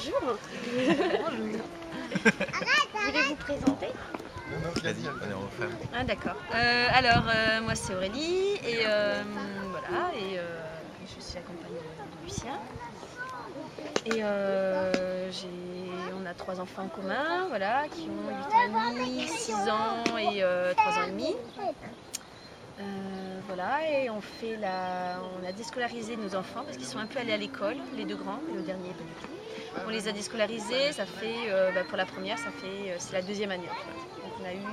Bonjour. Bonjour. Voulez-vous présenter? Vas-y, on est en femme. Ah d'accord. Alors, moi c'est Aurélie et voilà, et je suis accompagnée de Lucien. Et on a 3 enfants en commun, voilà, qui ont 8 ans et demi, 6 ans et 3 ans et demi. Voilà, et on a déscolarisé nos enfants parce qu'ils sont un peu allés à l'école, les 2 grands, et le dernier pas du tout. On les a déscolarisés, ça fait, pour la première, c'est la 2e année en fait. Donc on a eu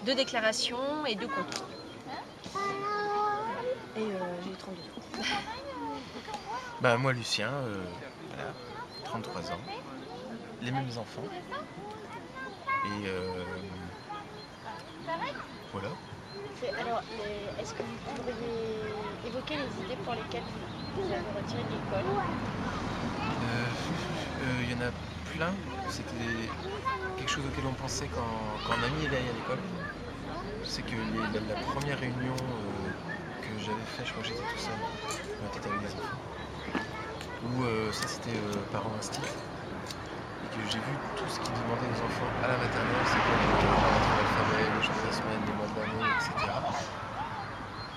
2 déclarations et 2 contrôles. Et j'ai eu 32 ans. Bah moi Lucien, voilà, 33 ans, les mêmes enfants. Et voilà. Alors, est-ce que vous pourriez évoquer les idées pour lesquelles vous avez retiré de l'école? Il y en a plein. C'était quelque chose auquel on pensait quand un ami est allé à l'école. C'est que la première réunion que j'avais fait, je crois que j'étais tout seul, on était avec des enfants, où ça c'était parents instits, et que j'ai vu tout ce qu'ils demandaient aux enfants à la maternelle, c'est quoi l'alphabet, les jours de la semaine, les mois de l'année, etc.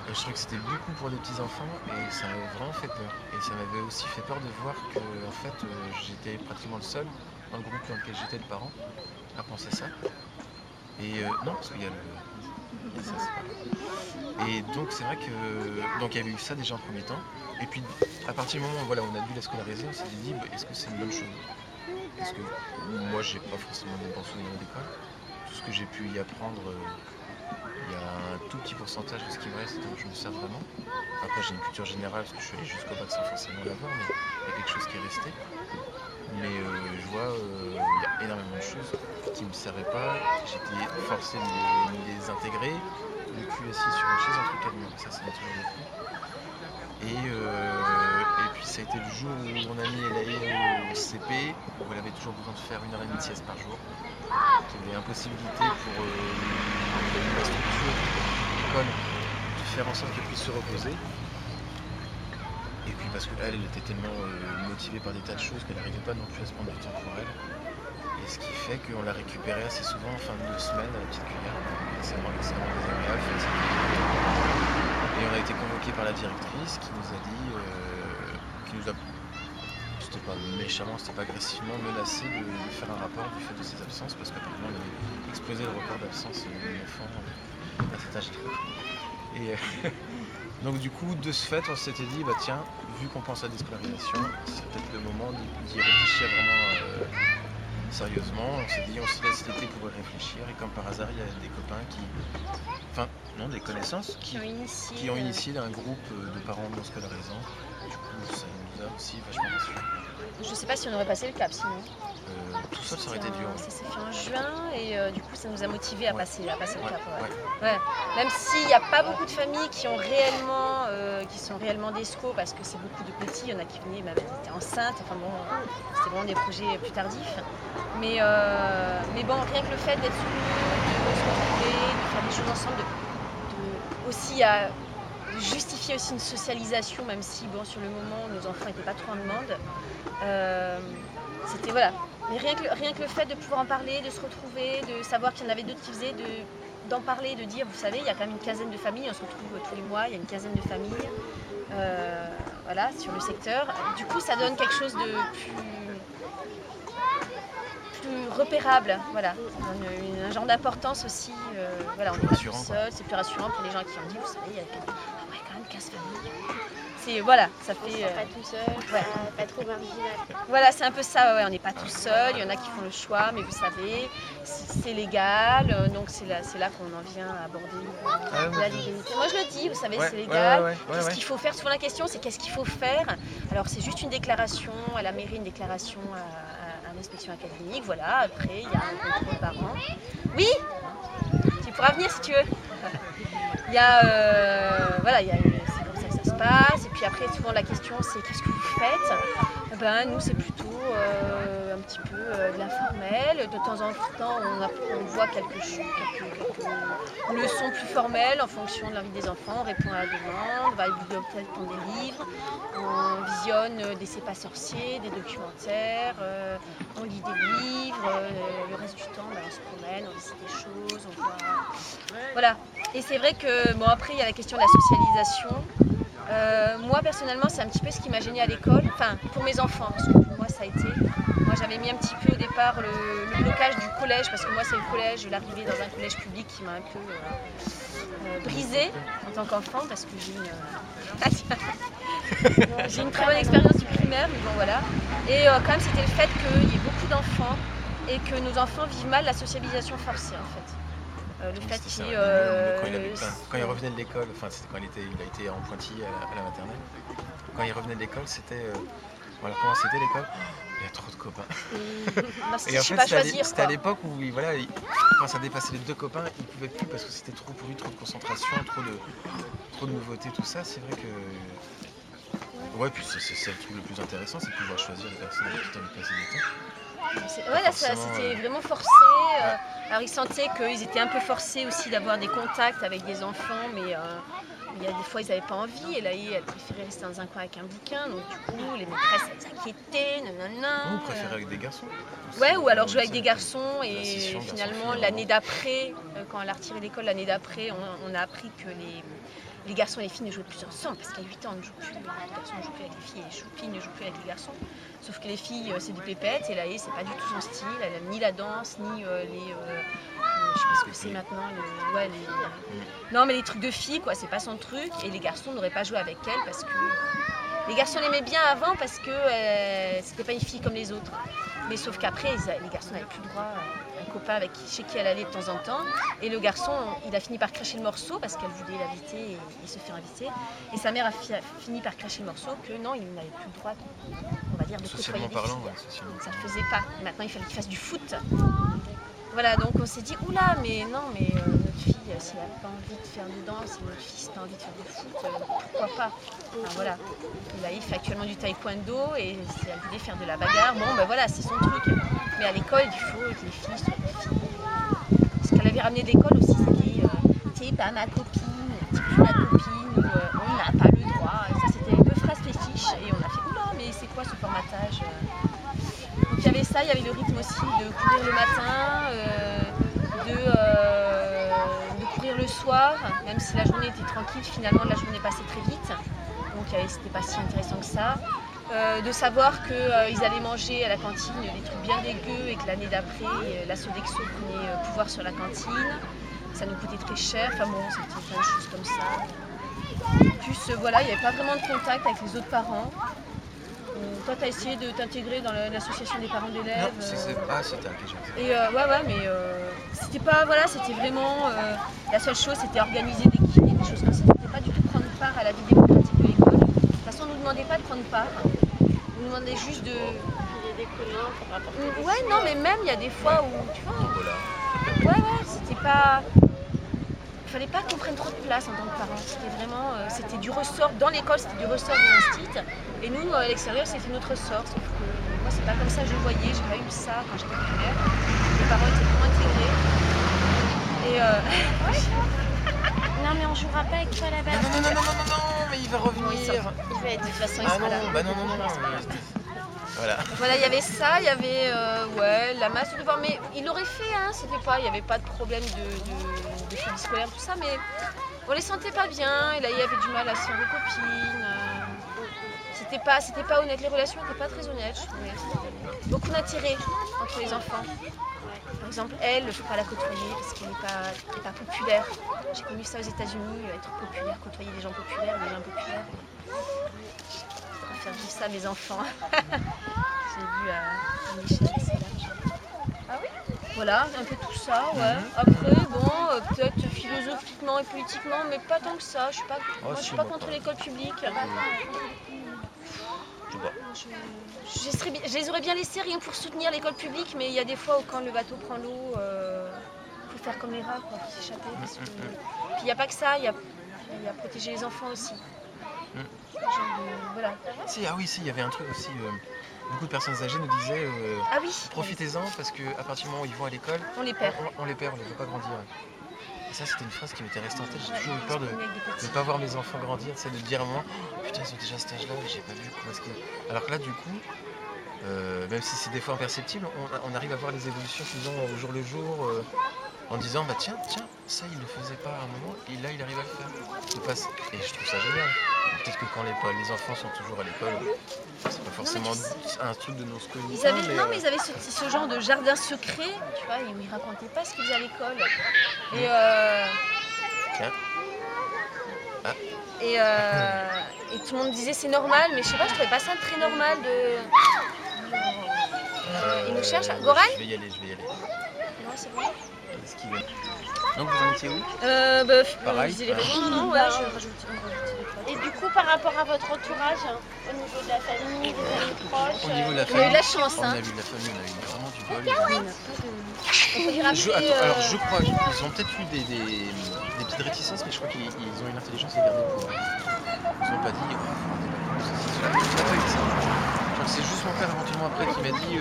Et je trouvais que c'était beaucoup pour des petits enfants et ça m'avait vraiment fait peur. Et ça m'avait aussi fait peur de voir que en fait j'étais pratiquement le seul dans le groupe dans lequel j'étais de parents à penser ça. Et non, parce qu'il y a ça, c'est pas grave. Et donc c'est vrai que donc il y avait eu ça déjà en premier temps. Et puis à partir du moment où voilà, on a dû la scolariser, on s'est dit est-ce que c'est une bonne chose? Parce que moi j'ai pas forcément de bons souvenirs d'école. Tout ce que j'ai pu y apprendre, il y a un tout petit pourcentage de ce qui me reste dont je me sers vraiment. Après j'ai une culture générale parce que je suis allé jusqu'au bac sans forcément l'avoir, mais il y a quelque chose qui est resté. Mais je vois il y a énormément de choses qui ne me servaient pas. J'étais forcé de les intégrer, le cul assis sur une chaise entre 4 murs. Ça m'a toujours vécu. Et puis ça a été le jour où mon amie est allée au CP, où elle avait toujours besoin de faire 1h30 de sieste par jour. Il y avait impossibilité pour la structure de l'école de faire en sorte qu'elle puisse se reposer. Et puis parce qu'elle était tellement motivée par des tas de choses qu'elle n'arrivait pas non plus à se prendre du temps pour elle. Et ce qui fait qu'on l'a récupérée assez souvent en fin de semaine à la petite cuillère. C'est vraiment extrêmement désagréable, fatiguée. Et on a été convoqué par la directrice qui nous a dit, c'était pas méchamment, c'était pas agressivement menacé de faire un rapport du fait de ses absences parce qu'apparemment on avait explosé le record d'absence d'un enfant à cet âge-là. Et donc du coup, de ce fait, on s'était dit, tiens, vu qu'on pense à la déscolarisation, c'est peut-être le moment d'y réfléchir vraiment sérieusement. On s'est dit, on se laisse l'été pour y réfléchir. Et comme par hasard, il y a des copains des connaissances qui ont initié un groupe de parents non scolarisants. Du coup, ça nous a aussi vachement rassurés. Je sais pas si on aurait passé le cap sinon. Tout seul, ça aurait été dur. Ça s'est fait en juin et du coup ça nous a motivés à passer le cap. Ouais. Même s'il n'y a pas beaucoup de familles qui sont réellement d'ESCO parce que c'est beaucoup de petits, il y en a qui venaient, même étaient enceintes, enfin bon, c'est vraiment des projets plus tardifs. Mais bon, rien que le fait d'être de se retrouver, de faire des choses ensemble, aussi à justifier aussi une socialisation, même si bon sur le moment nos enfants n'étaient pas trop en demande. C'était voilà. Mais rien que le fait de pouvoir en parler, de se retrouver, de savoir qu'il y en avait d'autres qui faisaient, d'en parler, de dire, vous savez, il y a quand même une quinzaine de familles, on se retrouve tous les mois, il y a une quinzaine de familles, voilà, sur le secteur. Du coup, ça donne quelque chose de plus repérable, voilà. Ça donne un genre d'importance aussi. Voilà, on n'est pas tout seul, c'est plus rassurant pour les gens qui ont dit, vous savez, il y a quand même 15 familles. Voilà, ça fait. On ne sera pas tout seul, pas trop marginal. Voilà, c'est un peu ça, ouais, on n'est pas tout seul, il y en a qui font le choix, mais vous savez, c'est légal, donc c'est là qu'on en vient à aborder la légalité. Moi je le dis, vous savez, c'est légal. Qu'est-ce qu'il faut faire? Souvent la question c'est qu'est-ce qu'il faut faire? Alors c'est juste une déclaration à la mairie, une déclaration à l'inspection académique, voilà, après il y a un contrôle par an. Oui, tu pourras venir si tu veux. Il y a, voilà, c'est comme ça que ça se passe. Et puis après, souvent la question c'est qu'est-ce que vous faites? Nous c'est plutôt un petit peu de l'informel. De temps en temps, on voit quelques leçons plus formelles en fonction de l'envie des enfants. On répond à la demande, on va à la bibliothèque prendre des livres, on visionne des C'est pas sorcier, des documentaires, on lit des livres. Le reste du temps, on se promène, on lit des choses, on voit... Voilà. Et c'est vrai que, bon, après, il y a la question de la socialisation. Moi personnellement c'est un petit peu ce qui m'a gênée à l'école, enfin pour mes enfants, parce que pour moi ça a été, moi j'avais mis un petit peu au départ le blocage du collège, parce que moi c'est le collège, l'arrivée dans un collège public qui m'a un peu brisée en tant qu'enfant, parce que j'ai une très bonne expérience du primaire, mais bon voilà, et quand même c'était le fait qu'il y ait beaucoup d'enfants et que nos enfants vivent mal la socialisation forcée en fait. Le fait qu'il quand il revenait de l'école, enfin c'était quand il a été en pointillé à la maternelle, quand il revenait de l'école, c'était voilà, comment c'était l'école, il y a trop de copains. Et en fait c'était à l'époque où voilà, quand ça dépassait les 2 copains, il ne pouvait plus parce que c'était trop pour lui, trop de concentration, trop de nouveautés, tout ça. C'est vrai que ouais, puis c'est le truc le plus intéressant, c'est de pouvoir choisir les personnes avec qui tu as envie de passer du temps. Ouais, là c'était vraiment forcé. Alors ils sentaient qu'ils étaient un peu forcés aussi d'avoir des contacts avec des enfants, mais il y a des fois ils n'avaient pas envie. Et là, elle préférait rester dans un coin avec un bouquin, donc du coup les maîtresses elles s'inquiétaient, nanana. Vous préférez avec des garçons? Ouais, ou alors jouer avec des garçons. Et finalement l'année d'après, quand elle a retiré l'école l'année d'après, on a appris que les garçons et les filles ne jouaient plus ensemble, parce qu'à 8 ans, on ne joue plus. Les garçons ne jouent plus avec les filles et les filles ne jouent plus avec les garçons. Sauf que les filles, c'est des pépettes, et là, c'est pas du tout son style. Elle aime ni la danse, ni les... je sais pas ce que c'est maintenant. Non, mais les trucs de filles, quoi, c'est pas son truc. Et les garçons n'auraient pas joué avec elle, parce que... Les garçons l'aimaient bien avant, parce que c'était pas une fille comme les autres. Mais sauf qu'après, les garçons n'avaient plus le droit à un copain chez qui elle allait de temps en temps. Et le garçon, il a fini par cracher le morceau parce qu'elle voulait l'inviter et se faire inviter. Et sa mère a fini par cracher le morceau que non, il n'avait plus le droit, on va dire, de côtoyer des filles. Ça ne le faisait pas. Maintenant, il fallait qu'il fasse du foot. Voilà, donc on s'est dit, oula, mais non, mais notre fille, si elle n'a pas envie de faire de danse, si notre fils n'a pas envie de faire du foot, pourquoi pas? Enfin, voilà. Et là, il fait actuellement du taekwondo et si elle voulait faire de la bagarre, bon, ben voilà, c'est son truc. Mais à l'école, il faut que les filles soient des filles. Ce qu'elle avait ramené de l'école aussi, c'était, t'es pas ma copine, t'es plus ma copine, ou on n'a pas le droit. Et ça, c'était un peu phrase fétiche et on a fait, oula, mais c'est quoi ce formatage? Donc il y avait ça, il y avait le rythme aussi de courir le matin, de courir le soir, même si la journée était tranquille, finalement la journée passait très vite, donc c'était pas si intéressant que ça. De savoir qu'ils allaient manger à la cantine des trucs bien dégueux et que l'année d'après, la Sodexo prenait pouvoir sur la cantine, ça nous coûtait très cher, enfin bon, c'était plein de choses comme ça. En plus, voilà, il n'y avait pas vraiment de contact avec les autres parents. Toi, tu as essayé de t'intégrer dans l'association des parents d'élèves. Non, c'était un quelque chose. Et ouais, mais c'était pas, voilà, c'était vraiment, la seule chose, c'était organiser des kinés, des choses comme ça. C'était pas du tout prendre part à la vie démocratique de l'école. De toute façon, on ne nous demandait pas de prendre part. On nous demandait juste de... des colloques, pour rapporter ouais, non, mais même, il y a des fois où, tu vois... Ouais, c'était pas... Il fallait pas qu'on prenne trop de place en tant que parents. C'était vraiment, c'était du ressort, dans l'école, c'était du ressort de l'institut. Et nous, à l'extérieur, c'était notre ressort. Sauf que moi, c'est pas comme ça que je le voyais. J'ai pas eu ça quand j'étais primaire. Les parents étaient vraiment intégrés. Et non, mais on jouera pas avec toi à la base. Non, mais il va revenir. Il va être de toute façon, il sera là. Non. Voilà, il y avait ça, il y avait la masse de devoirs, mais il l'aurait fait, hein, il n'y avait pas de problème de phobie scolaire, tout ça, mais on les sentait pas bien, et là il y avait du mal à se faire des copines, c'était pas honnête, les relations n'étaient pas très honnêtes, je trouvais. Beaucoup d'intérêt entre les enfants. Par exemple, elle, je ne peux pas la côtoyer parce qu'elle n'est pas populaire. J'ai connu ça aux États-Unis, être populaire, côtoyer des gens populaires, des gens populaires. Faire vivre ça à mes enfants. J'ai vu à une échelle assez large. Ah oui? Voilà, un peu tout ça, ouais. Après, bon, peut-être philosophiquement et politiquement, mais pas tant que ça. Moi, je suis pas contre l'école publique. Je les aurais bien laissés rien pour soutenir l'école publique, mais il y a des fois où quand le bateau prend l'eau, il faut faire comme les rats, quoi, pour s'échapper. Puis il n'y a pas que ça, il y a protéger les enfants aussi. Voilà. Si, il y avait un truc aussi. beaucoup de personnes âgées nous disaient Ah oui. profitez-en parce qu'à partir du moment où ils vont à l'école, on les perd. On les perd, on les voit pas grandir. Et ça, c'était une phrase qui m'était restée en tête. J'ai toujours eu peur de ne pas voir mes enfants grandir, c'est de dire à un moment putain, ils ont déjà cet âge-là et j'ai pas vu comment est-ce qu'ils. Alors que là, du coup, même si c'est des fois imperceptible, on arrive à voir les évolutions qu'ils ont au jour le jour. En disant bah tiens, ça il le faisait pas à un moment et là il arrive à le faire. Et je trouve ça génial. Peut-être que quand les enfants sont toujours à l'école, c'est pas forcément un truc de non scolaire. Mais ils avaient ce genre de jardin secret, tu vois, où ils racontaient pas ce qu'ils faisaient à l'école. Et tiens. Ah. Et tout le monde disait c'est normal, mais je sais pas, je trouvais pas ça très normal de. Il nous cherche. Goran ? Je vais y aller. Non, c'est bon. Donc vous en étiez où Pareil. Non, ouais, je rajoute. Et du coup, par rapport à votre entourage, au niveau de la famille, des amis proches, au niveau de la on a eu de la chance. On a eu de la famille, on a eu vraiment du bol. Alors je crois qu'ils ont peut-être eu des petites réticences, mais je crois qu'ils ont une intelligence à garder pour eux. Ils n'ont pas dit c'est juste mon père éventuellement après qui m'a dit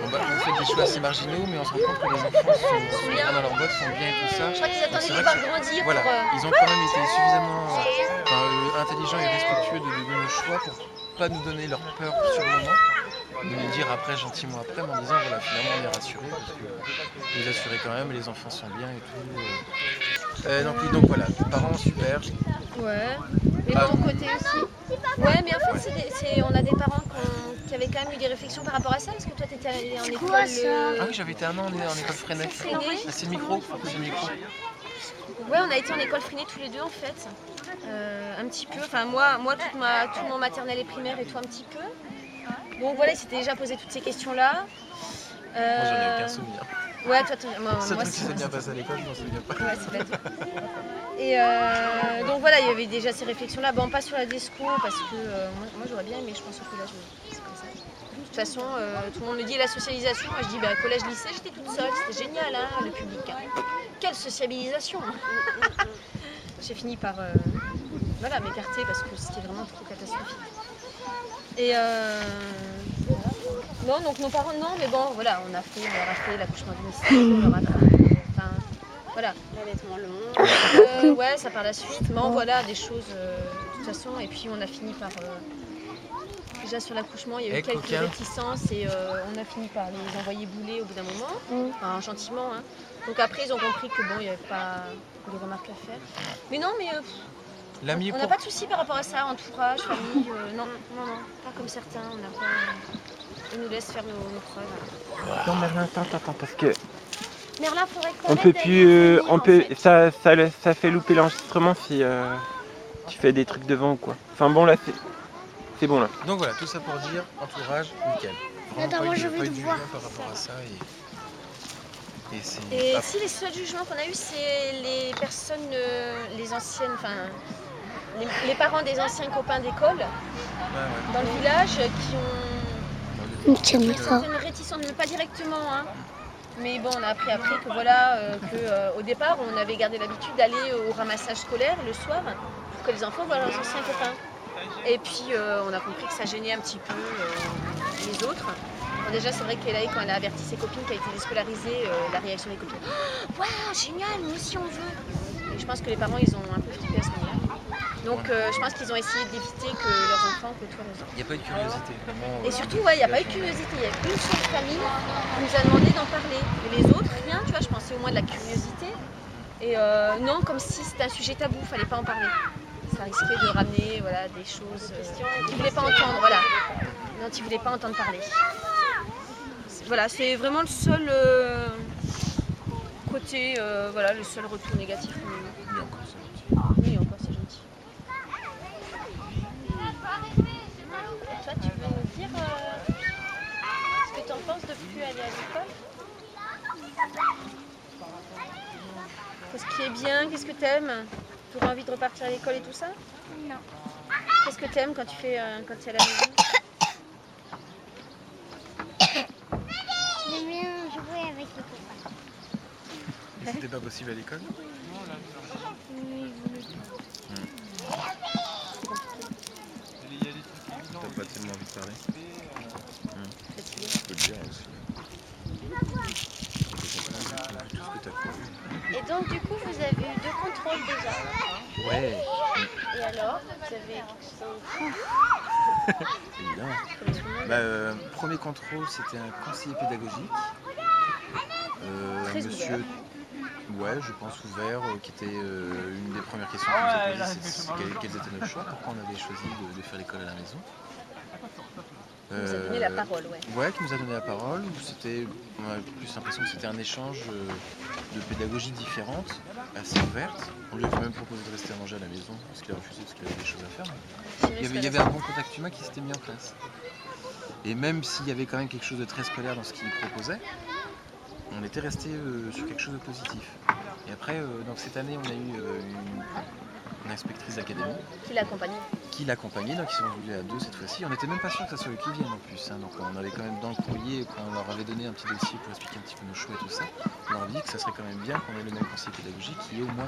on fait des choix assez marginaux mais on se rend compte que les enfants sont bien dans leur boîte, sont bien et tout ça. Je crois qu'ils attendaient de voir grandir. Voilà, ils ont quand même été suffisamment intelligents et respectueux de nos choix pour pas nous donner leur peur sur le moment, de nous dire après gentiment après en disant voilà finalement on est rassurés parce que les assurer quand même, les enfants sont bien et tout. Donc voilà, parents super. Ouais. Mais de ton côté aussi. Ouais, mais en fait, on a des parents qui avaient quand même eu des réflexions par rapport à ça, parce que toi, tu étais allé en école. Ah oui, j'avais été un an en école Freinet. Ah, c'est le micro. Ouais, on a été en école Freinet tous les deux, en fait. Un petit peu. Enfin, moi tout mon maternelle et primaire, et toi un petit peu. Donc voilà, ils s'étaient déjà posé toutes ces questions-là. Moi, j'en ai aucun souvenir. Ouais, toi, moi truc qui s'est bien passé à l'école, je m'en souviens pas. Ouais, c'est bête. Et donc voilà, il y avait déjà ces réflexions-là. Bon, pas sur la desco, parce que moi j'aurais bien aimé, je pense, au collège, mais c'est comme ça. De toute façon, tout le monde me dit la socialisation. Moi je dis, collège, lycée, j'étais toute seule, c'était génial, hein, le public. Hein. Quelle sociabilisation. J'ai fini par m'écarter parce que c'était vraiment trop catastrophique. Et non, donc nos parents, non, mais bon, voilà, on a racheté l'accouchement domicile, on leur a voilà. L'allaitement long. Ouais, ça par la suite. Mais voilà, des choses de toute façon. Et puis on a fini par. Déjà sur l'accouchement, il y a eu quelques réticences et on a fini par les envoyer bouler au bout d'un moment. Enfin, gentiment. Hein. Donc après, ils ont compris que bon, il n'y avait pas de remarques à faire. Mais non, mais. On n'a pas de soucis par rapport à ça, entourage, famille. Non, pas comme certains. On n'a pas. Ils nous laissent faire nos preuves. Non, Merlin, attends, parce que. Merlin, faudrait qu'on on peut plus, ça fait louper l'enregistrement si tu fais des trucs devant ou quoi. Enfin bon là c'est bon là. Donc voilà, tout ça pour dire entourage nickel. Attends, moi je vais te voir par rapport à ça et si les seuls jugements qu'on a eu c'est les personnes, les anciennes, enfin les parents des anciens copains d'école dans le village qui ont une réticence, mais pas directement hein. Mais bon, on a appris après que voilà, au départ, on avait gardé l'habitude d'aller au ramassage scolaire le soir pour que les enfants voient leurs anciens copains. Et puis, on a compris que ça gênait un petit peu les autres. Bon, déjà, c'est vrai qu'Elaï, quand elle a averti ses copines qui a été déscolarisée, la réaction des copines, « Waouh, génial, nous aussi on veut !» Et je pense que les parents, ils ont un peu flippé à ce moment-là. Donc, je pense qu'ils ont essayé d'éviter que leurs enfants côtoient leurs enfants. Il n'y a pas eu de curiosité. Vraiment, et surtout, il n'y a pas eu de curiosité. Il y a une seule famille qui nous a demandé d'en parler. Et les autres, rien, tu vois, je pensais au moins de la curiosité. Et non, comme si c'était un sujet tabou, il ne fallait pas en parler. Ça risquait de ramener des choses qu'ils ne voulaient pas entendre, voilà. Dont ils ne voulaient pas entendre parler. Voilà, c'est vraiment le seul côté, le seul retour négatif. Oui, encore, c'est gentil. Et toi, tu veux nous dire ce que tu en penses de plus aller à l'école? Qu'est-ce qui est bien? Qu'est-ce que t'aimes? Tu aurais envie de repartir à l'école et tout ça? Non. Qu'est-ce que t'aimes quand tu es à la maison? J'aime bien jouer avec les copains. Et c'était pas possible à l'école? T'as pas tellement envie de parler? Donc du coup, vous avez eu 2 contrôles déjà. Ouais. Et alors, vous avez Évidemment. Premier contrôle, c'était un conseiller pédagogique. Très monsieur, ouvert. ouais, je pense ouvert, qui était une des premières questions qu'il nous a posées, c'est quels étaient nos choix, pourquoi on avait choisi de faire l'école à la maison. Il nous a donné la parole, ouais. Ouais, qui nous a donné la parole. On a plus l'impression que c'était un échange de pédagogie différente, assez ouverte. On lui a quand même proposé de rester à manger à la maison, parce qu'il a refusé parce qu'il avait des choses à faire. Il y avait un bon contact humain qui s'était mis en place. Et même s'il y avait quand même quelque chose de très scolaire dans ce qu'il proposait, on était resté sur quelque chose de positif. Et après, donc cette année, on a eu une inspectrice d'académie. Qui l'accompagnait, donc ils sont venus à 2 cette fois-ci. On n'était même pas sûr que ça soit eux qui viennent en plus. Hein. Donc on avait quand même dans le courrier, quand on leur avait donné un petit dossier pour expliquer un petit peu nos choix et tout ça, on leur dit que ça serait quand même bien qu'on ait le même conseiller pédagogique qui ait au moins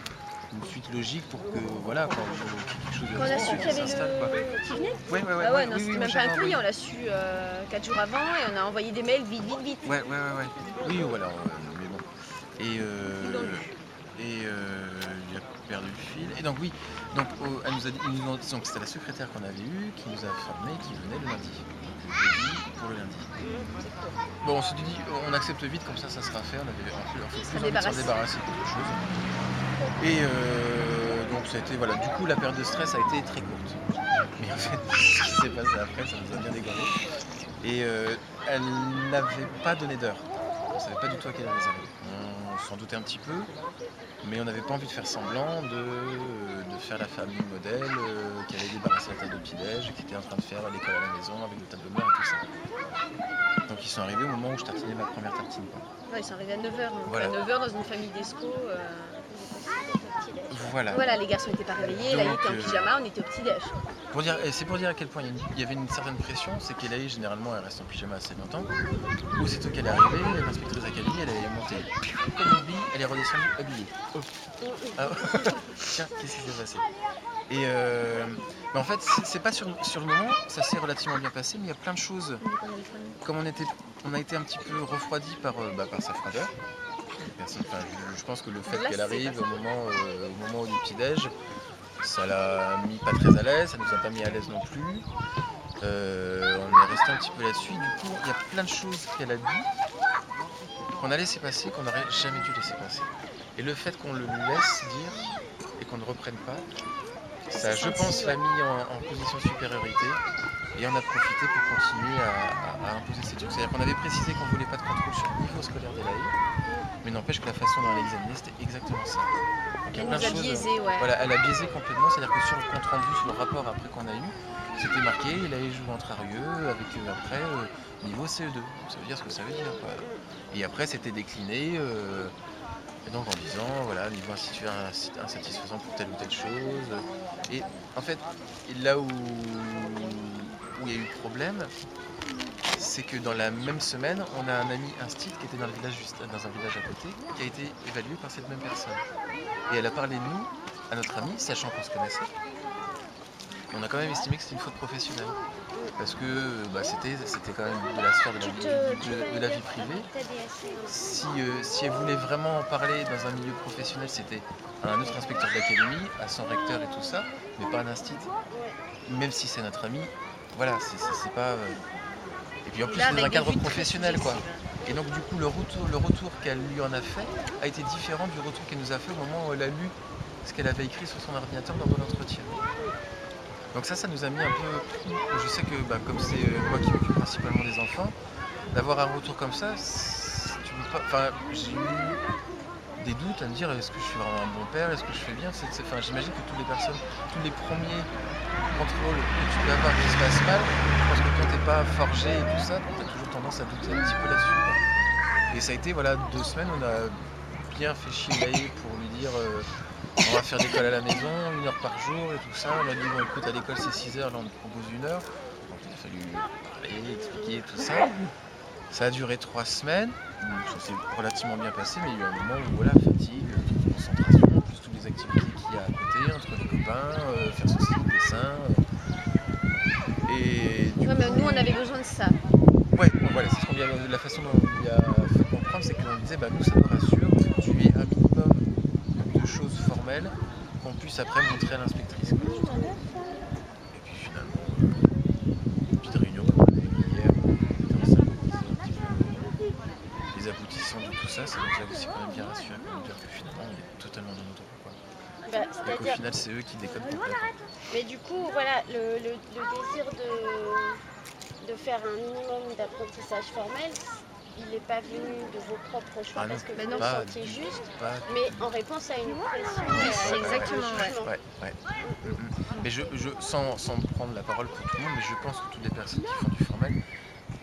une suite logique pour que voilà, quand quelque chose de Quand on a su qu'il y avait s'installe, quoi. qui venait. Ouais, Ah ouais, non, oui, c'était oui, même moi, pas un j'avais courrier, on envoyé. l'a su 4 jours avant et on a envoyé des mails vite. Ouais. Oui, voilà, mais bon. Et il a perdu le fil. Et donc oui, donc elle nous a dit, donc c'était la secrétaire qu'on avait eue qui nous a informé qui venait le lundi. Donc jeudi pour le lundi. Bon, on s'est dit, on accepte vite, comme ça sera fait. On avait en fait plus envie de s'en débarrasser qu'autre chose. Et donc ça a été, voilà, du coup la période de stress a été très courte. Mais en fait, ce qui s'est passé après, ça nous a bien dégagé. Et elle n'avait pas donné d'heure. On ne savait pas du tout à quelle heure ils arrivaient. On s'en doutait un petit peu, mais on n'avait pas envie de faire semblant de faire la famille modèle qui allait débarrasser la table de petit-déj, qui était en train de faire l'école à la maison avec le tableau blanc et tout ça. Donc ils sont arrivés au moment où je tartinais ma première tartine. Ouais, ils sont arrivés à 9h. Voilà. À 9h dans une famille d'esco. Voilà. Voilà, les garçons n'étaient pas réveillés, Elaï était en pyjama, on était au petit-déj. C'est pour dire à quel point il y avait une certaine pression, c'est qu'Elaï généralement elle reste en pyjama assez longtemps. Aussitôt qu'elle est arrivée, l'inspectrice d'académie, elle est montée comme une bille, elle est redescendue habillée. Oh. Ah, tiens, qu'est-ce qui s'est passé? Et en fait, c'est pas sur le moment, ça s'est relativement bien passé, mais il y a plein de choses. Comme on a été un petit peu refroidi par sa froideur. Je pense que le fait qu'elle arrive au moment du petit-déj, ça l'a mis pas très à l'aise, ça nous a pas mis à l'aise non plus. On est resté un petit peu là-dessus. Du coup, il y a plein de choses qu'elle a dit qu'on a laissé passer, qu'on n'aurait jamais dû laisser passer. Et le fait qu'on le laisse dire et qu'on ne reprenne pas, ça, je pense, l'a mis en position de supériorité. Et on a profité pour continuer à imposer ces trucs. C'est-à-dire qu'on avait précisé qu'on ne voulait pas de contrôle sur le niveau scolaire d'Elaï, mais n'empêche que la façon dont elle examinait, c'était exactement ça. Donc, Elle nous a biaisé, ouais. Voilà, elle a biaisé complètement, c'est-à-dire que sur le compte rendu, sur le rapport après qu'on a eu, c'était marqué Elaï joue entre Arieux avec après niveau CE2. Ça veut dire ce que ça veut dire, quoi. Et après, c'était décliné. Et donc en disant, voilà, niveau insatisfaisant pour telle ou telle chose. Et en fait, là où il y a eu problème, c'est que dans la même semaine, on a un ami instit qui était dans un village à côté, qui a été évalué par cette même personne. Et elle a parlé de nous, à notre ami, sachant qu'on se connaissait. On a quand même estimé que c'était une faute professionnelle. Parce que c'était quand même de la sphère de la vie privée. Si elle voulait vraiment en parler dans un milieu professionnel, c'était à un autre inspecteur d'académie, à son recteur et tout ça, mais pas à un instit. Même si c'est notre ami, voilà, c'est pas... Et puis en plus, c'est dans un cadre professionnel, quoi. Et donc du coup, le retour qu'elle lui en a fait a été différent du retour qu'elle nous a fait au moment où elle a lu ce qu'elle avait écrit sur son ordinateur lors de l'entretien. Donc ça nous a mis un peu... Je sais que comme c'est moi qui m'occupe principalement des enfants, d'avoir un retour comme ça, tu peux pas... Enfin, j'ai eu des doutes à me dire, est-ce que je suis vraiment un bon père, est-ce que je fais bien? J'imagine que tous les premiers contrôles que tu peux avoir qui se passent mal, je pense que quand t'es pas forgé et tout ça, t'as toujours tendance à douter un petit peu là-dessus, quoi. Et ça a été, 2 semaines, on a bien fait chier Elaï pour lui dire... on va faire l'école à la maison, 1 heure par jour et tout ça. On a dit, bon écoute, à l'école c'est 6 heures, là on te propose 1 heure. Donc il a fallu parler, expliquer tout ça. Ça a duré 3 semaines, ça s'est relativement bien passé, mais il y a eu un moment où voilà, fatigue, concentration, plus toutes les activités qu'il y a à côté, entre les copains, faire ceci, dessin. Et Ouais, mais nous on avait besoin de ça. Ouais, voilà, c'est ce qu'on la façon dont on lui a fait comprendre, c'est qu'on disait, nous ça nous rassure, tu es un minimum formelle qu'on puisse après montrer à l'inspectrice. Et puis finalement, une petite réunion comme on a eu hier, on était en salle, on disait un petit peu les aboutissants de tout ça, ça nous a aussi quand même bien rassuré pour nous dire que finalement on est totalement dans notre droit. Bah, Donc au final c'est eux qui décodent complètement. Mais du coup, voilà, le désir de faire un minimum d'apprentissage formel, il n'est pas venu de vos propres choix parce que vous le sentiez juste, mais en réponse à une pression. C'est exactement, ouais. Mais sans prendre la parole pour tout le monde, mais je pense que toutes les personnes qui font du formel,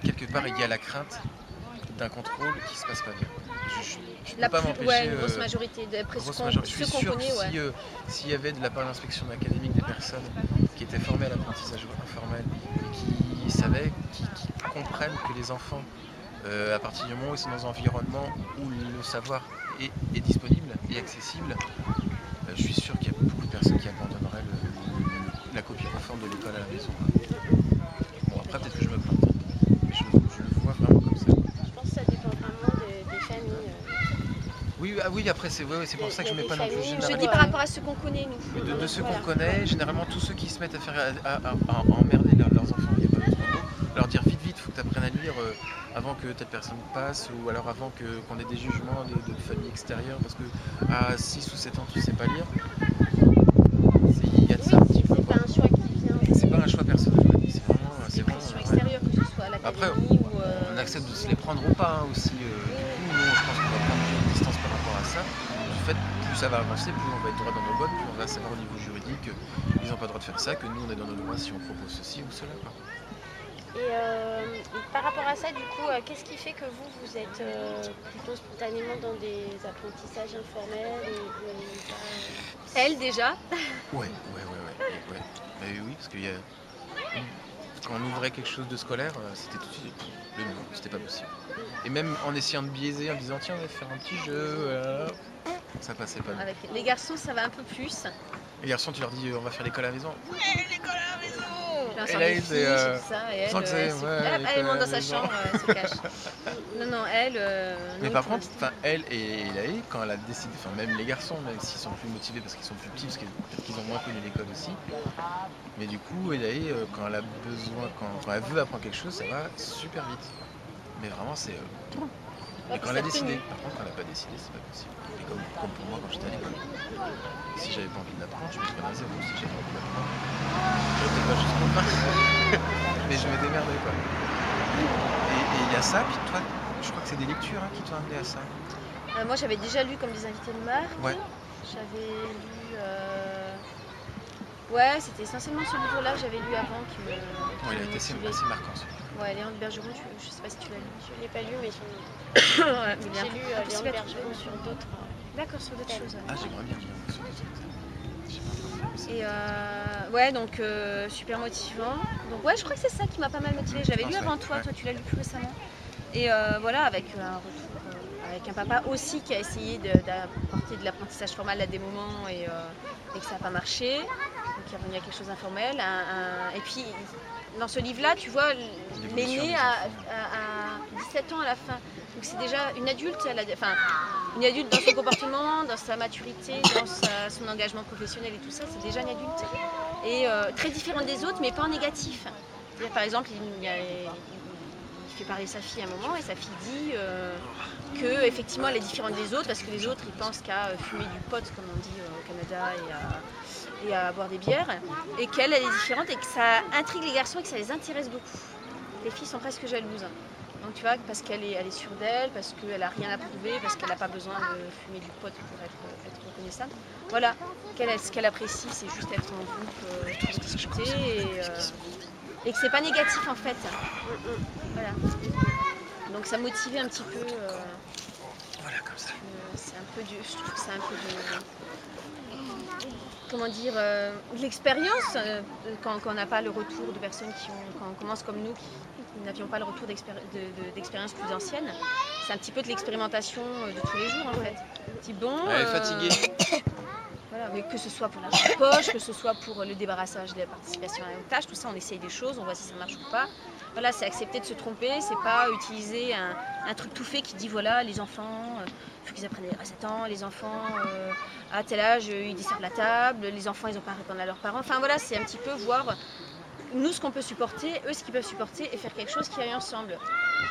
quelque part il y a la crainte d'un contrôle qui se passe pas bien. Je peux pas m'empêcher. Une grosse majorité, d'après je suis sûr que s'il y avait de la part de l'inspection académique des personnes qui étaient formées à l'apprentissage informel et qui savaient, qui comprennent que les enfants, à partir du moment où ils sont dans un environnement où le savoir est disponible et accessible, je suis sûr qu'il y a beaucoup de personnes qui abandonneraient la copie conforme de l'école à la maison. Bon, après peut-être que je me plante, mais je le vois vraiment comme ça. Je pense que ça dépend vraiment des familles. Oui, après c'est pour ça que je ne mets pas non plus généralement. Je dis par rapport à ceux qu'on connaît, nous. De ceux qu'on connaît, généralement tous ceux qui se mettent à emmerder leurs enfants, il n'y a pas d'autre mot, leur dire vite, il faut que tu apprennes à lire avant que telle personne passe, ou alors avant qu'on ait des jugements de famille extérieure, parce que à 6 ou 7 ans tu ne sais pas lire. Il y a de ça un petit peu. C'est pas un choix qui vient. C'est pas un choix personnel, c'est vraiment. Pression extérieure, que ce soit à l'académie après, ou. On accepte de se les prendre ou pas aussi. Nous, je pense qu'on va prendre une distance par rapport à ça. En fait, plus ça va avancer, plus on va être droit dans nos bottes, plus on va savoir au niveau juridique qu'ils n'ont pas le droit de faire ça, que nous on est dans nos droits si on propose ceci ou cela. Et par rapport à ça, du coup, qu'est-ce qui fait que vous êtes plutôt spontanément dans des apprentissages informels Elle déjà. Ouais. Mais oui, parce qu'il y a. Quand on ouvrait quelque chose de scolaire, c'était tout de suite le non, c'était pas possible. Et même en essayant de biaiser, en disant tiens on va faire un petit jeu, ça passait pas. Avec les garçons ça va un peu plus. Les garçons tu leur dis on va faire l'école à la maison. Ouais, l'école à la maison. Et là c'est ça, et elle monte dans sa chambre, elle se cache. Non, elle. Mais par contre, elle et Elaï, quand elle a décidé, enfin même les garçons, même s'ils sont plus motivés parce qu'ils sont plus petits, parce peut-être qu'ils ont moins connu l'école aussi. Mais du coup, Elaï, quand elle a besoin, quand elle veut apprendre quelque chose, ça va super vite. Mais vraiment, c'est. Et quand elle a décidé, par contre, quand elle n'a pas décidé, c'est pas possible. Et comme pour moi quand j'étais à l'école. Si j'avais pas envie de l'apprendre, je me prenais un 0. Si j'avais envie de l'apprendre, je n'étais pas juste content. Mais je me démerdais quoi. Et il y a ça, puis toi, je crois que c'est des lectures qui t'ont amené à ça. Moi j'avais déjà lu comme des invités de marque. Ouais. J'avais lu. Ouais, c'était essentiellement ce livre-là que j'avais lu avant qui me. Il a été assez marquant celui-là. Ouais, Léon de Bergeron, je sais pas si tu l'as lu. Je ne l'ai pas lu, mais sur Ouais, j'ai lu Léon de Bergeron sur d'autres. D'accord, sur d'autres choses. Ah, j'aimerais bien lire sur d'autres choses. Et ouais, donc super motivant. Donc ouais, je crois que c'est ça qui m'a pas mal motivée. J'avais lu avant toi tu l'as lu plus récemment. Et voilà, avec un retour, avec un papa aussi qui a essayé d'apporter de l'apprentissage formel à des moments et que ça n'a pas marché. Donc il est revenu à quelque chose d'informel. Et puis dans ce livre-là, tu vois, l'aîné à 17 ans à la fin. Donc c'est déjà une adulte, une adulte dans son comportement, dans sa maturité, dans son engagement professionnel et tout ça, c'est déjà une adulte. Et très différente des autres, mais pas en négatif. C'est-à-dire, par exemple, il fait parler sa fille à un moment et sa fille dit que effectivement elle est différente des autres parce que les autres ils pensent qu'à fumer du pot comme on dit au Canada et à boire des bières et qu'elle est différente et que ça intrigue les garçons et que ça les intéresse beaucoup. Les filles sont presque jalouses. Donc tu vois, parce qu'elle est sûre d'elle, parce qu'elle n'a rien à prouver, parce qu'elle n'a pas besoin de fumer du pot pour être reconnaissable. Voilà, ce qu'elle apprécie, c'est juste être en groupe, pour discuter et que c'est pas négatif en fait. Voilà. Donc ça motivait un petit peu. Voilà, comme ça. C'est un peu je trouve que c'est un peu comment dire, de l'expérience quand on n'a pas le retour de personnes quand on commence comme nous qui n'avions pas le retour d'expériences plus anciennes. C'est un petit peu de l'expérimentation de tous les jours en fait. Petit bon. Elle est fatiguée. Voilà, mais que ce soit pour l'argent de poche, que ce soit pour le débarrassage de la participation à la tâche, tout ça on essaye des choses, on voit si ça marche ou pas. Voilà, c'est accepter de se tromper, c'est pas utiliser un truc tout fait qui dit voilà, les enfants, il faut qu'ils apprennent à 7 ans, les enfants à tel âge, ils desservent la table, les enfants ils n'ont pas à répondre à leurs parents. Enfin voilà, c'est un petit peu voir nous ce qu'on peut supporter, eux ce qu'ils peuvent supporter et faire quelque chose qui aille ensemble.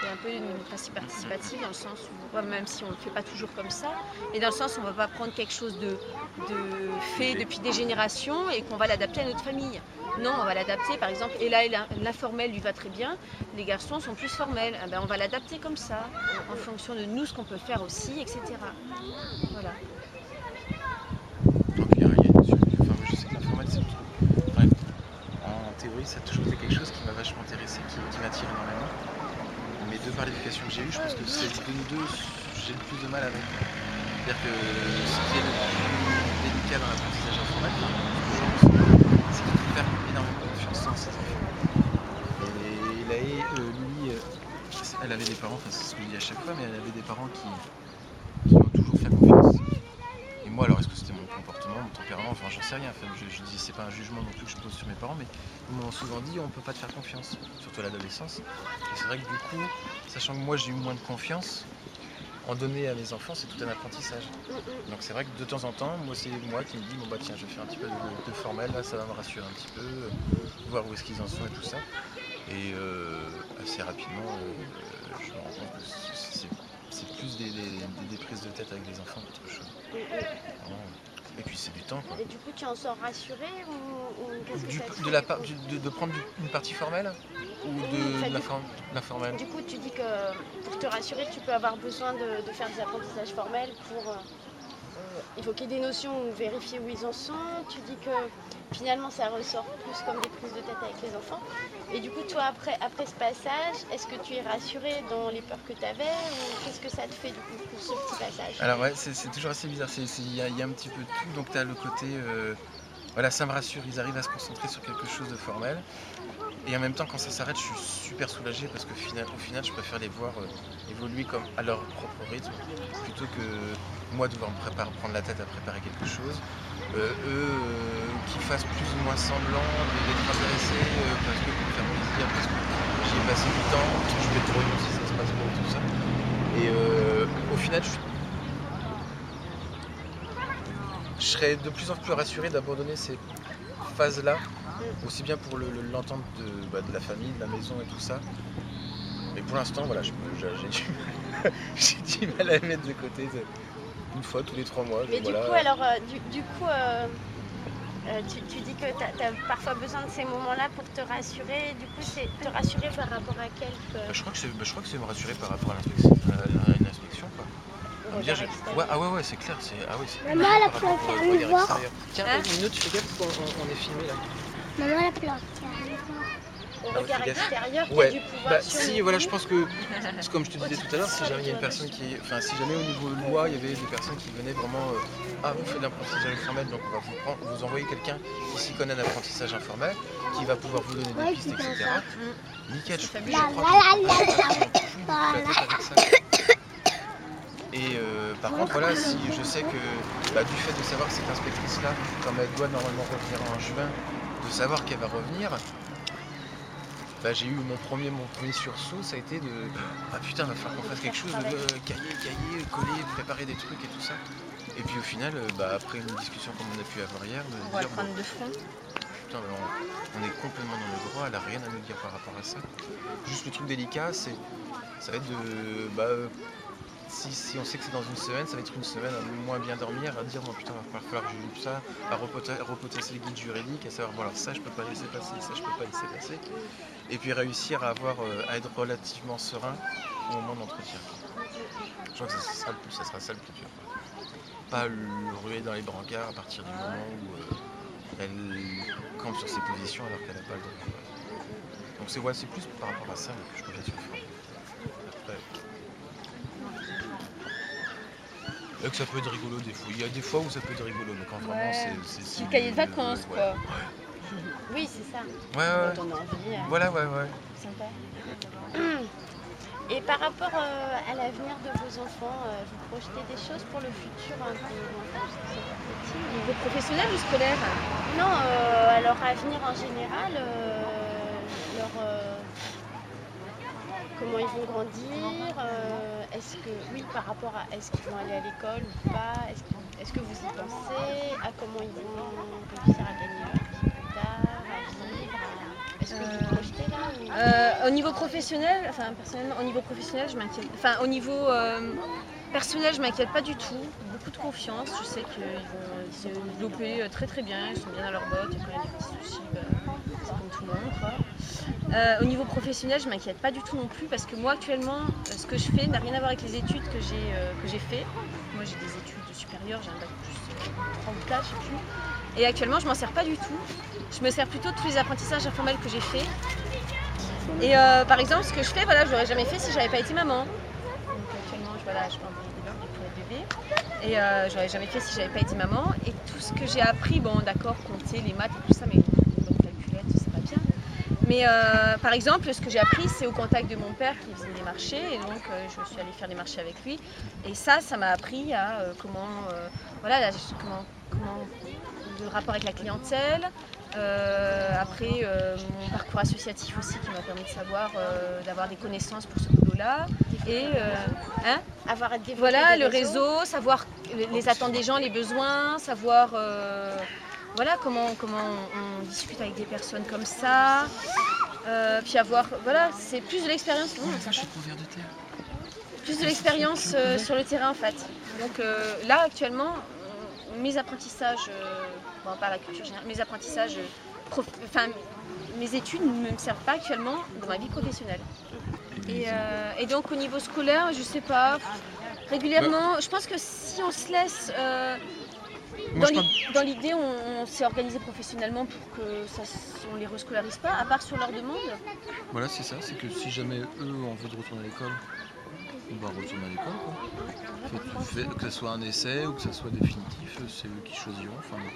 C'est un peu une démocratie participative dans le sens où, même si on ne le fait pas toujours comme ça, mais dans le sens où on ne va pas prendre quelque chose de fait depuis des générations et qu'on va l'adapter à notre famille. Non, on va l'adapter, par exemple, et là, l'informel lui va très bien, les garçons sont plus formels. Eh ben, on va l'adapter comme ça, en fonction de nous, ce qu'on peut faire aussi, etc. Voilà. Donc il y a une notion, enfin, je sais que l'informel, c'est le truc. Enfin, en théorie, ça a toujours été quelque chose qui m'a vachement intéressé, qui m'attire énormément. Mais de par l'éducation que j'ai eue, je pense que c'est de nous deux, j'ai le plus de mal avec. C'est-à-dire que ce qui est le plus délicat dans l'apprentissage informel, c'est qu'il faut faire énormément confiance en ses enfants. Et Lily, elle avait des parents, enfin c'est ce que je dis à chaque fois, mais elle avait des parents qui lui ont toujours fait confiance. Et moi, alors est-ce que c'était mon comportement, mon tempérament, enfin j'en sais rien. Enfin, je dis c'est pas un jugement non plus que je pose sur mes parents, mais ils m'ont souvent dit on peut pas te faire confiance, surtout à l'adolescence. Et c'est vrai que du coup, sachant que moi j'ai eu moins de confiance, en donner à mes enfants, c'est tout un apprentissage. Donc c'est vrai que de temps en temps, moi c'est moi qui me dis bon bah tiens, je vais faire un petit peu de formel, là ça va me rassurer un petit peu, voir où est-ce qu'ils en sont et tout ça. Et assez rapidement, je me rends compte que c'est plus des prises de tête avec les enfants qu'autre chose. Et puis c'est du temps quoi. Et du coup tu en sors rassuré ou qu'est-ce que ça te de, fait de prendre une partie formelle ou de l'informel? Du coup tu dis que pour te rassurer tu peux avoir besoin de faire des apprentissages formels pour évoquer des notions ou vérifier où ils en sont. Tu dis que finalement ça ressort plus comme des prises de tête avec les enfants. Et du coup toi après ce passage, est-ce que tu es rassuré dans les peurs que tu avais ou qu'est-ce que ça te fait du coup pour ce petit passage? Alors ouais, c'est toujours assez bizarre, il y a un petit peu de tout, donc tu as le côté, voilà ça me rassure, ils arrivent à se concentrer sur quelque chose de formel. Et en même temps quand ça s'arrête je suis super soulagé parce qu'au final je préfère les voir évoluer comme à leur propre rythme plutôt que moi devoir me préparer, prendre la tête à préparer quelque chose. Eux qui fassent plus ou moins semblant d'être intéressés parce que pour me faire plaisir, parce que j'y ai passé du temps, je vais être drôle si ça se passe bien tout ça. Et au final je serais de plus en plus rassuré d'abandonner ces phases-là, aussi bien pour l'entente de la famille, de la maison et tout ça. Mais pour l'instant, voilà, j'ai du mal à mettre de côté une fois tous les 3 mois. Mais du coup, alors, tu dis que tu as parfois besoin de ces moments-là pour te rassurer. Du coup, c'est te rassurer par rapport à quel je crois que c'est me rassurer par rapport à une inspection, quoi. Ouais, c'est clair. Maman, la plante qui arrive voir. Tiens, une autre, tu fais gaffe parce qu'on est filmé là. Maman, la plante qui arrive voir. Au regard extérieur, ouais. Tu as du pouvoir sur si, voilà, je pense que, comme je te disais tout à l'heure, si jamais il y a une personne si jamais au niveau de loi, il y avait des personnes qui venaient vraiment, vous faites de l'apprentissage informel, donc on va vous envoyer quelqu'un qui s'y connaît l'apprentissage informel, qui va pouvoir vous donner des pistes, etc. Nickel, je crois Et par contre, voilà, si je sais que du fait de savoir que cette inspectrice-là, comme elle doit normalement revenir en juin, de savoir qu'elle va revenir, j'ai eu mon premier sursaut, ça a été de putain, il va falloir qu'on fasse quelque chose, cahier, coller, préparer des trucs et tout ça. Et puis au final, après une discussion comme on a pu avoir hier, on va le prendre de front. Putain, on est complètement dans le droit, elle a rien à nous dire par rapport à ça. Juste le truc délicat, ça va être de si on sait que c'est dans une semaine, ça va être une semaine à moins bien dormir, à dire putain, il va falloir que je loupe ça, à repotasser les guides juridiques, à savoir alors ça je peux pas laisser passer, ça je peux pas laisser passer. Et puis réussir à être relativement serein au moment de l'entretien. Je crois que ça sera ça le plus dur. Pas le ruer dans les brancards à partir du moment où elle campe sur ses positions alors qu'elle n'a pas le droit. Donc c'est plus par rapport à ça que je peux bien sûr faire. Que ça peut être rigolo des fois. Il y a des fois où ça peut être rigolo, mais quand vraiment c'est le cahier de vacances quoi. Oui, c'est ça. Ouais. Quand on a envie. Voilà. Sympa. Et par rapport à l'avenir de vos enfants, vous projetez des choses pour le futur un peu niveau professionnel ou scolaire? Non, à leur avenir en général, comment ils vont grandir, par rapport à est-ce qu'ils vont aller à l'école ou pas, est-ce que vous y pensez, à comment ils vont réussir à gagner leur vie plus tard, à vivre, est-ce que vous projetez là Au niveau professionnel, enfin personnellement, au niveau professionnel, je m'inquiète. Enfin, au niveau personnel, je m'inquiète pas du tout. Beaucoup de confiance. Je sais qu'ils vont se développer très très bien. Ils sont bien dans leurs bottes. Et quand il y a des petits soucis, c'est comme tout le monde, quoi. Au niveau professionnel, je m'inquiète pas du tout non plus parce que moi actuellement, ce que je fais n'a rien à voir avec les études que j'ai fait. Moi, j'ai des études supérieures, j'ai un bac plus 3 ou 4, je sais plus. Et actuellement, je m'en sers pas du tout. Je me sers plutôt de tous les apprentissages informels que j'ai faits. Et par exemple, ce que je fais, voilà, je l'aurais jamais fait si j'avais pas été maman. Donc actuellement, je prends des bains pour les bébés. Et je l'aurais jamais fait si j'avais pas été maman. Et tout ce que j'ai appris, bon, d'accord, compter les maths et tout ça, mais donc calculette, c'est pas bien. Mais par exemple, ce que j'ai appris, c'est au contact de mon père qui faisait des marchés. Et donc, je suis allée faire des marchés avec lui. Et ça m'a appris à comment le rapport avec la clientèle. Après, mon parcours associatif aussi qui m'a permis de savoir, d'avoir des connaissances pour ce boulot-là. Et voilà, le réseau, savoir les attentes des gens, les besoins, savoir comment on discute avec des personnes comme ça. Puis c'est plus de l'expérience. Plus de l'expérience sur le terrain en fait. Donc là actuellement, mes apprentissages, pas la culture générale, mes apprentissages, mes études ne me servent pas actuellement dans ma vie professionnelle. Et donc au niveau scolaire, je sais pas, régulièrement, je pense que si on se laisse, dans l'idée, on s'est organisé professionnellement pour que on les rescolarise pas, à part sur leur demande. Voilà, c'est ça, c'est que si jamais eux ont envie de retourner à l'école, on va retourner à l'école, quoi. Que ce soit un essai ou que ce soit définitif, c'est eux qui choisiront. Enfin, on n'a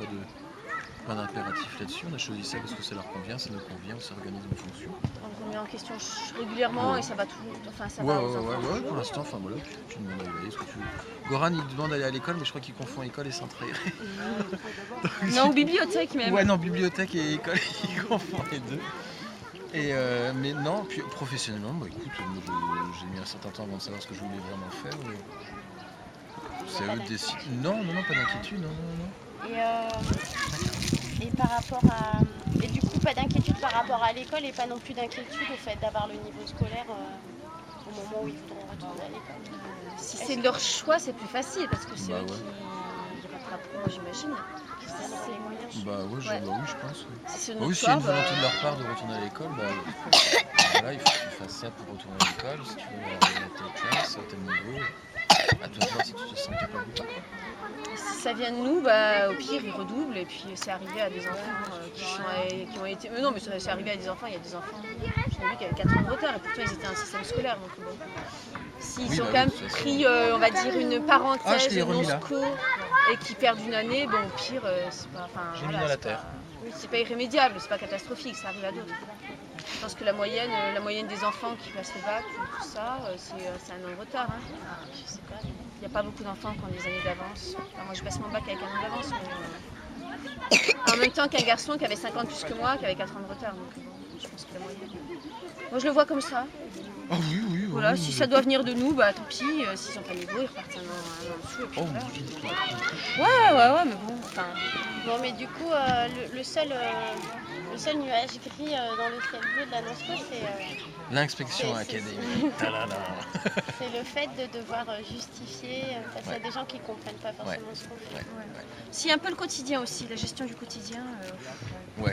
pas d'impératif là-dessus. On a choisi ça parce que ça leur convient, ça nous convient, on s'organise en fonction. On remet en question régulièrement et ça va tout. Enfin, ça va aux enfants. Ouais, pour l'instant, voilà, tu demandes à évaluer ce que tu veux. Goran, il demande d'aller à l'école, mais je crois qu'il confond école et centre aéré. Non, ou bibliothèque même. Ouais, non, bibliothèque et école, il confond les deux. Mais non, puis professionnellement, écoute, j'ai mis un certain temps avant de savoir ce que je voulais vraiment faire. C'est eux de décider. Non, pas d'inquiétude, non. Et par rapport à. Et du coup, pas d'inquiétude par rapport à l'école et pas non plus d'inquiétude au fait d'avoir le niveau scolaire au moment où ils voudront retourner à l'école. Si c'est leur choix, c'est plus facile parce que c'est eux qui rattraperont, j'imagine. Oui, je pense. Si s'il y a une volonté de leur part de retourner à l'école, voilà, il faut que tu fasses ça pour retourner à l'école. Si tu veux aller à telle classe, à tel niveau, à toi de voir si tu te sens capable ou pas. Si ça vient de nous, au pire, ils redoublent. Et puis c'est arrivé à des enfants qui ont été. Non, mais c'est arrivé à des enfants, il y a des enfants qui avaient 4 ans de retard et pourtant ils étaient un système scolaire. Donc bon. S'ils ont quand même pris, on va dire, une parenthèse non sco et qui perdent une année, bon, au pire, c'est pas. J'ai mis dans la terre. C'est pas irrémédiable, c'est pas catastrophique, ça arrive à d'autres. Je pense que la moyenne des enfants qui passent le bac, tout ça, c'est un an de retard. Il n'y a pas beaucoup d'enfants qui ont des années d'avance. Enfin, moi, je passe mon bac avec un an d'avance, mais en même temps qu'un garçon qui avait 5 ans de plus que moi, qui avait 4 ans de retard. Donc, bon, je pense que la moyenne. Moi, je le vois comme ça. Ah oui. Voilà, si ça doit venir de nous, tant pis. S'ils n'ont pas le niveau, ils repartent un an en dessous. Et puis voilà. Ouais, mais bon. Bon, mais du coup, le seul nuage gris dans le ciel bleu de la NOSCO, c'est... l'inspection académique. C'est le fait de devoir justifier, parce qu'il y a des gens qui ne comprennent pas forcément ce qu'on fait. Si, un peu le quotidien aussi, la gestion du quotidien. Oui.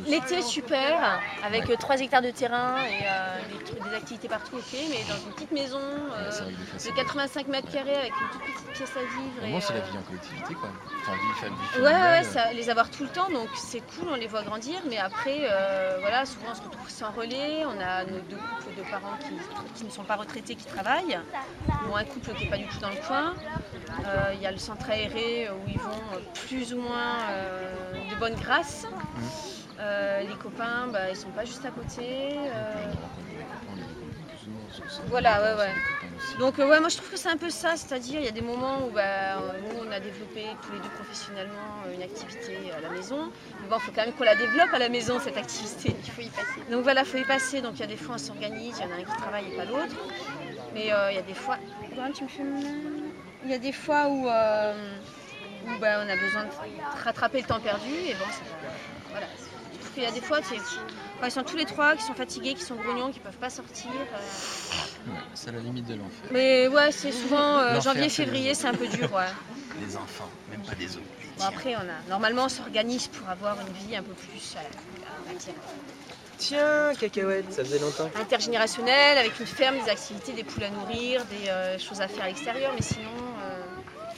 L'été, super, avec 3 hectares de terrain et des activités partout, ok, mais dans une petite maison de 85 mètres carrés avec une toute petite pièce à vivre. Bon, c'est la vie en collectivité, quoi. Enfin, vie familiale. Ça, les avoir tout le temps, donc c'est cool, on les voit grandir, mais après, souvent on se retrouve sans relais. On a nos 2 couples de parents qui ne sont pas retraités, qui travaillent. Bon, un couple qui n'est pas du tout dans le coin. Il y a le centre aéré où ils vont plus ou moins de bonne grâce. Les copains, ils sont pas juste à côté. Voilà, ouais. aussi. Donc ouais, moi je trouve que c'est un peu ça, c'est-à-dire il y a des moments où nous on a développé tous les deux professionnellement une activité à la maison. Mais bon, il faut quand même qu'on la développe à la maison cette activité. Il faut y passer. Donc voilà, il faut y passer. Donc il y a des fois on s'organise, il y en a un qui travaille et pas l'autre. Mais il y a des fois... Il y a des fois où on a besoin de rattraper le temps perdu et bon, voilà. Je trouve qu'il y a des fois, quand ils sont tous les trois, qui sont fatigués, qui sont grognons, qui ne peuvent pas sortir. C'est la limite de l'enfer. Mais ouais, c'est souvent janvier, février, c'est un peu dur. Ouais. Les enfants, même pas les autres. Bon, après, normalement, on s'organise pour avoir une vie un peu plus Tiens, cacahuète, ça faisait longtemps. Intergénérationnelle, avec une ferme, des activités, des poules à nourrir, des choses à faire à l'extérieur, mais sinon,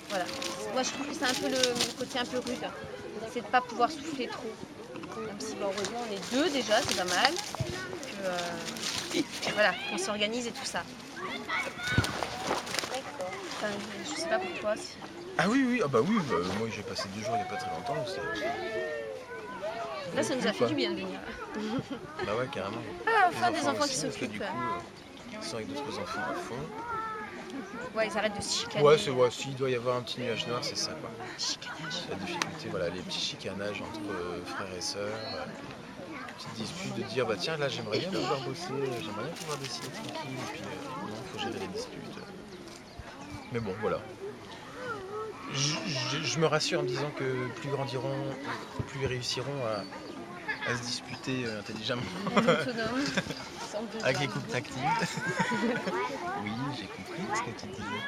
voilà. Moi, je trouve que c'est un peu le côté un peu rude, c'est de ne pas pouvoir souffler trop. Même si, heureusement, on est deux déjà, c'est pas mal. Voilà, on s'organise et tout ça. Enfin, je sais pas pour toi. Si... Ah oui, moi j'ai passé 2 jours il n'y a pas très longtemps. Là, ça nous a fait du bien de venir. Bah ouais, carrément. Enfin, des enfants qui s'occupent. Du coup, ils sont avec d'autres enfants à fond. Ouais, ils arrêtent de se chicaner. Ouais, s'il doit y avoir un petit nuage noir, c'est ça, quoi. Chicanage. La difficulté, voilà, les petits chicanages entre frères et sœurs. Petite dispute de dire, bah tiens, là j'aimerais bien pouvoir bosser, j'aimerais bien pouvoir dessiner tranquille, et puis non, il faut gérer les disputes. Mais bon, voilà. Je me rassure en me disant que plus ils grandiront, plus ils réussiront à se disputer intelligemment. Avec les couples tactiles. Oui, j'ai compris ce que tu disais.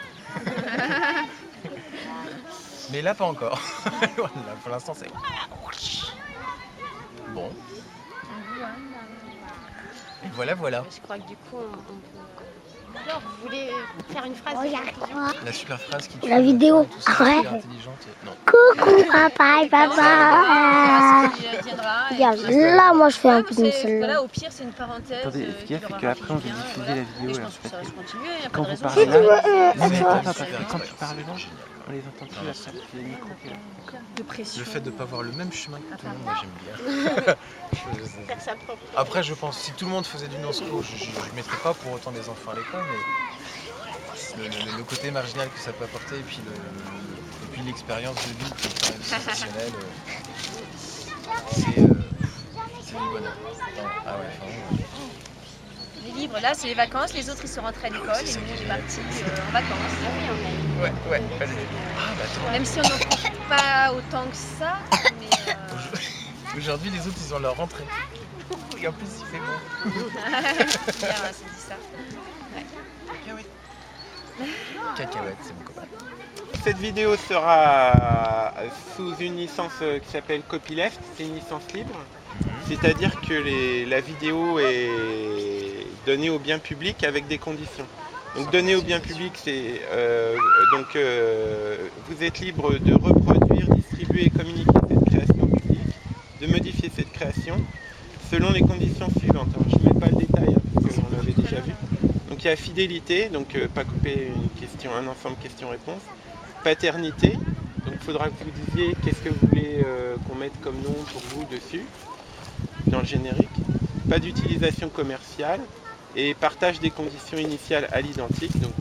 Mais là, pas encore. Là, pour l'instant, c'est... Bon. Et voilà. Je crois que du coup, on peut... Alors, vous voulez faire une phrase? La super phrase qui... La vidéo, après. Intelligente. Non. Coucou papa et papa. Là, moi je fais un peu de celle-là. Voilà, au pire, c'est une parenthèse. Attendez, ce qu'il y a, c'est qu'après on veut diffuser la vidéo et en fait, quand vous parlez parlez là, Attends, quand tu parles là, on les entend plus là, c'est le micro qui est là. De pression. Le fait de ne pas avoir le même chemin que tout le monde, moi j'aime bien. Faire sa propre. Après, je pense, si tout le monde faisait du non-sco, je ne mettrais pas pour autant les enfants à l'école, mais le côté marginal que ça peut apporter, et puis l'expérience de vie qui est quand même sensationnelle, c'est du bonheur. Ah ouais, vraiment. Les livres, là, c'est les vacances, les autres ils sont rentrés à l'école et nous on est partis en vacances. Ouais. Ah bah attends. Même si on n'en profite pas autant que ça, mais... Aujourd'hui, les autres, ils ont leur rentrée. Et en plus, il fait bon. Bien, c'est dit ça. Cacahuète, c'est mon copain. Cette vidéo sera sous une licence qui s'appelle Copyleft, c'est une licence libre. C'est-à-dire que la vidéo est donnée au bien public avec des conditions. Donc donner au bien public, c'est vous êtes libre de reproduire, distribuer et communiquer cette création publique, de modifier cette création selon les conditions suivantes. Alors, je ne mets pas le détail parce qu'on l'avait déjà vu. Donc il y a fidélité, donc pas couper un ensemble questions-réponses. Paternité, donc il faudra que vous disiez qu'est-ce que vous voulez qu'on mette comme nom pour vous dessus, dans le générique. Pas d'utilisation commerciale et partage des conditions initiales à l'identique. Donc